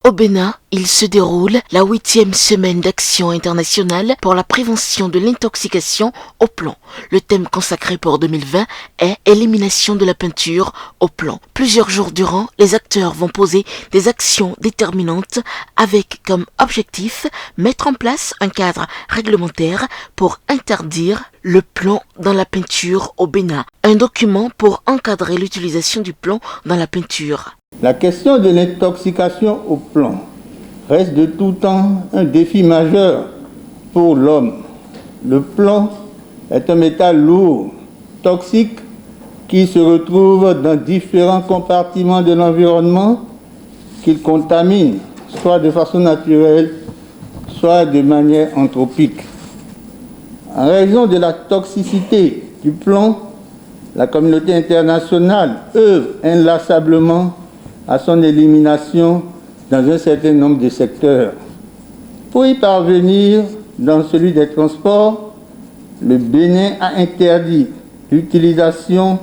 Au Bénin, il se déroule la 8e semaine d'action internationale pour la prévention de l'intoxication au plomb. Le thème consacré pour 2020 est élimination de la peinture au plomb. Plusieurs jours durant, les acteurs vont poser des actions déterminantes avec comme objectif mettre en place un cadre réglementaire pour interdire le plomb dans la peinture au Bénin. Un document pour encadrer l'utilisation du plomb dans la peinture. La question de l'intoxication au plomb reste de tout temps un défi majeur pour l'homme. Le plomb est un métal lourd, toxique, qui se retrouve dans différents compartiments de l'environnement, qu'il contamine, soit de façon naturelle, soit de manière anthropique. En raison de la toxicité du plomb, la communauté internationale œuvre inlassablement à son élimination dans un certain nombre de secteurs. Pour y parvenir, dans celui des transports, le Bénin a interdit l'utilisation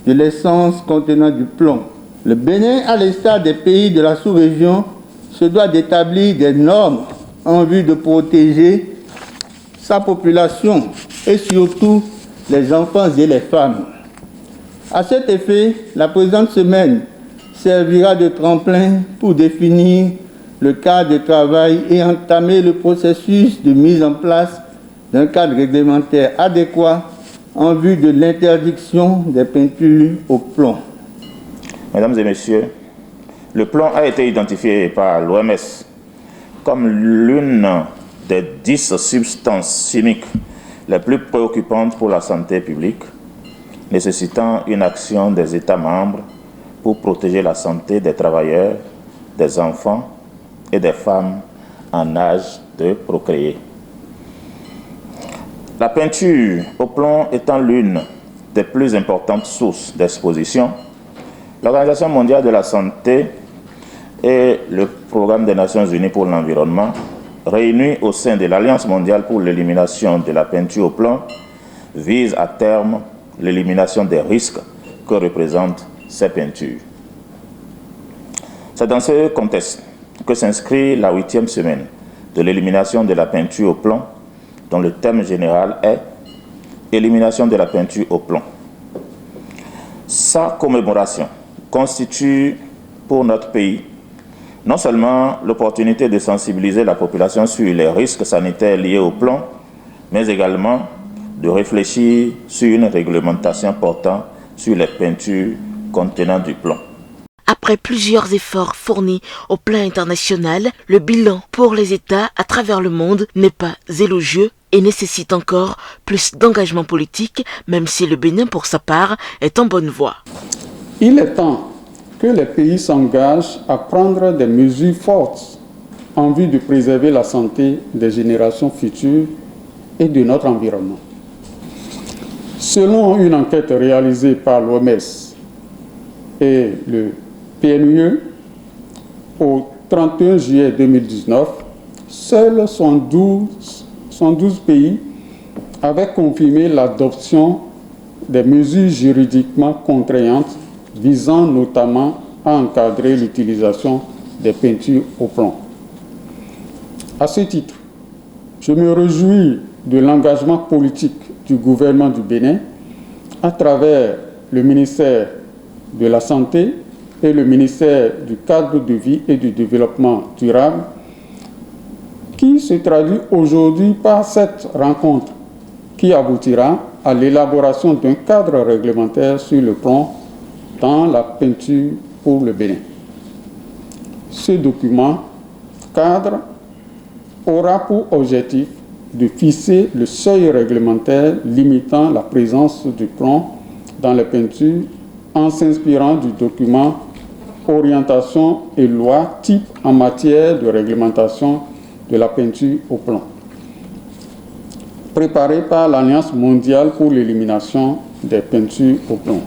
de l'essence contenant du plomb. Le Bénin, à l'instar des pays de la sous-région, se doit d'établir des normes en vue de protéger sa population et surtout les enfants et les femmes. À cet effet, la présente semaine servira de tremplin pour définir le cadre de travail et entamer le processus de mise en place d'un cadre réglementaire adéquat en vue de l'interdiction des peintures au plomb. Mesdames et messieurs, le plomb a été identifié par l'OMS comme l'une des 10 substances chimiques les plus préoccupantes pour la santé publique, nécessitant une action des États membres pour protéger la santé des travailleurs, des enfants et des femmes en âge de procréer. La peinture au plomb étant l'une des plus importantes sources d'exposition, l'Organisation mondiale de la santé et le Programme des Nations unies pour l'environnement, réunis au sein de l'Alliance mondiale pour l'élimination de la peinture au plomb, visent à terme l'élimination des risques que représentent ces peintures. C'est dans ce contexte que s'inscrit la 8e semaine de l'élimination de la peinture au plomb, dont le thème général est « Élimination de la peinture au plomb ». Sa commémoration constitue pour notre pays non seulement l'opportunité de sensibiliser la population sur les risques sanitaires liés au plomb, mais également de réfléchir sur une réglementation portant sur les peintures contenant du plomb. Après plusieurs efforts fournis au plan international, le bilan pour les États à travers le monde n'est pas élogieux et nécessite encore plus d'engagement politique, même si le Bénin, pour sa part, est en bonne voie. Il est temps que les pays s'engagent à prendre des mesures fortes en vue de préserver la santé des générations futures et de notre environnement. Selon une enquête réalisée par l'OMS et le PNUE, au 31 juillet 2019, seuls 112 pays avaient confirmé l'adoption des mesures juridiquement contraignantes visant notamment à encadrer l'utilisation des peintures au plomb. À ce titre, je me réjouis de l'engagement politique du gouvernement du Bénin à travers le ministère de la Santé et le ministère du Cadre de vie et du Développement durable, qui se traduit aujourd'hui par cette rencontre qui aboutira à l'élaboration d'un cadre réglementaire sur le plomb dans la peinture pour le Bénin. Ce document cadre aura pour objectif de fixer le seuil réglementaire limitant la présence du plomb dans les peintures en s'inspirant du document Orientation et loi type en matière de réglementation de la peinture au plomb, préparé par l'Alliance mondiale pour l'élimination des peintures au plomb.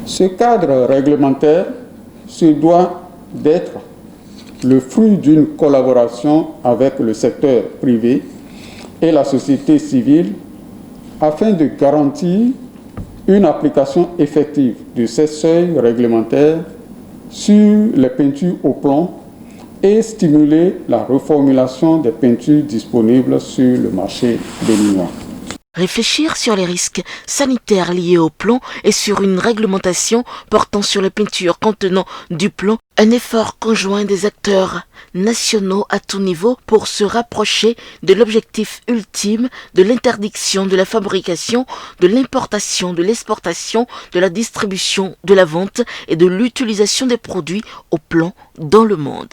Ce cadre réglementaire se doit d'être le fruit d'une collaboration avec le secteur privé et la société civile afin de garantir une application effective de ces seuils réglementaires sur les peintures au plomb et stimuler la reformulation des peintures disponibles sur le marché béninois. Réfléchir sur les risques sanitaires liés au plomb et sur une réglementation portant sur les peintures contenant du plomb, un effort conjoint des acteurs nationaux à tout niveau pour se rapprocher de l'objectif ultime de l'interdiction de la fabrication, de l'importation, de l'exportation, de la distribution, de la vente et de l'utilisation des produits au plomb dans le monde.